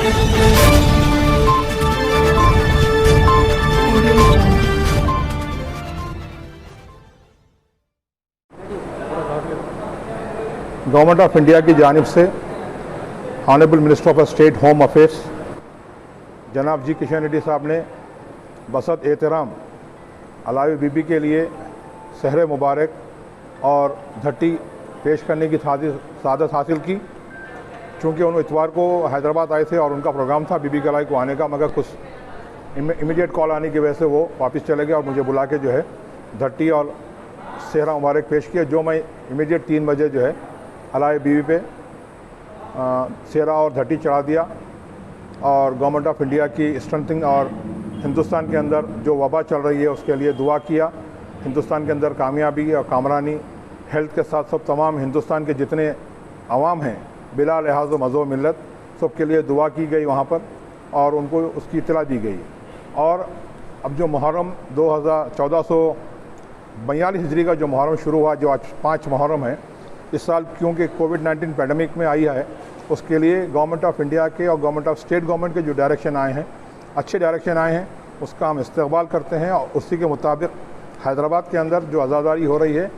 Government of India की जानिब से honourable minister of state home affairs जनाब जी किशन रेड्डी साहब ने बसत एहतराम अलावी बीबी के लिए सहर मुबारक और धट्टी पेश करने की सादत हासिल की। चूँकि उन इतवार को हैदराबाद आए थे और उनका प्रोग्राम था बीबी कलाई को आने का, मगर कुछ इमीडिएट कॉल आने की वजह से वो वापस चले गए और मुझे बुला के जो है धट्टी और सहरा मुबारक पेश किया, जो मैं इमीडिएट 3 बजे जो है अलावी बीबी पे सहरा और धट्टी चढ़ा दिया। और गवर्नमेंट ऑफ इंडिया की स्ट्रेंथिंग और हिंदुस्तान के अंदर जो वबा चल रही है उसके लिए दुआ किया। हिंदुस्तान के अंदर कामयाबी और कामरानी, हेल्थ के साथ सब तमाम हिंदुस्तान के जितने अवाम हैं बिला लिहाज मज़ो मिल्लत, सब के लिए दुआ की गई वहाँ पर और उनको उसकी इत्तला दी गई। और अब जो मुहर्रम 1442 हिजरी का जो मुहर्रम शुरू हुआ, जो आज 5 मुहर्रम है, इस साल क्योंकि कोविड-19 पैंडमिक में आई है, उसके लिए गवर्नमेंट ऑफ इंडिया के और गवर्नमेंट ऑफ स्टेट गवर्नमेंट के जो डायरेक्शन आए हैं, अच्छे डायरेक्शन आए हैं, उसका हम इस्तकबाल करते हैं। और उसी के मुताबिक हैदराबाद के अंदर जो आज़ादारी हो रही है,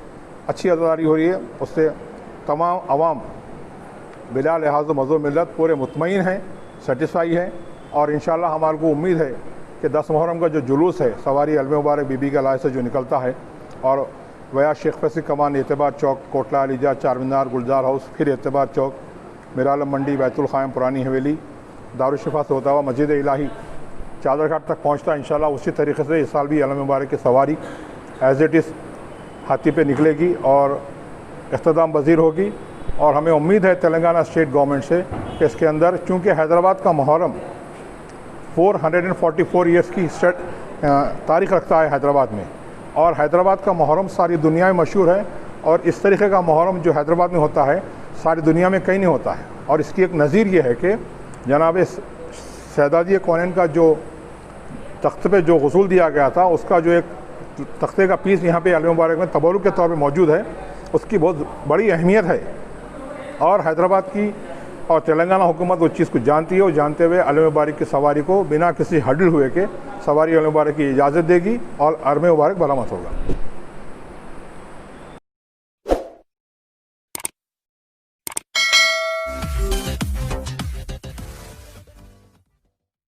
अच्छी आज़ादारी हो रही है, उससे तमाम अवाम बिला लिहाज मज़ो मिल्लत पूरे मुतमईन हैं, सेटिस्फाई हैं। और इंशाअल्लाह हमारे को उम्मीद है कि 10 मुहर्रम का जो जुलूस है सवारी अलम मुबारक बीबी के लाए से जो निकलता है और वया शेख फैसी कमान, एतबार चौक, कोटला अलीजा, चार मीनार, गुलजार हाउस, फिर एतबार चौक, मिरालम मंडी, बैतुल ख़ायम, पुरानी हवेली, दारुशिफा से होता हुआ मस्जिद इलाही, चादर घाट तक पहुँचता है। इंशाअल्लाह उसी तरीके से इस साल भी अलम मुबारक की सवारी एज़ इट इज़ हाथी पे निकलेगी और इख्तिताम पज़ीर होगी। और हमें उम्मीद है तेलंगाना स्टेट गवर्नमेंट से कि इसके अंदर, चूँकि हैदराबाद का मुहर्रम 444 ईयर्स की तारीख़ रखता है हैदराबाद में, और हैदराबाद का मुहर्रम सारी दुनिया में मशहूर है। और इस तरीके का मुहर्रम जो हैदराबाद में होता है सारी दुनिया में कहीं नहीं होता है। और इसकी एक नज़ीर ये है कि जनाब सैदादी कौनैन का जो तख्ते पे जो गसूल दिया गया था, उसका जो एक तख्ते का पीस यहाँ पे अलम मुबारक में तबरुक के तौर पे मौजूद है, उसकी बहुत बड़ी अहमियत है। और हैदराबाद की और तेलंगाना हुकूमत उस चीज़ को जानती है और जानते हुए अलम मुबारक की सवारी को बिना किसी हडल हुए के सवारी अलम मुबारक की इजाज़त देगी और अलम मुबारक बरामद होगा।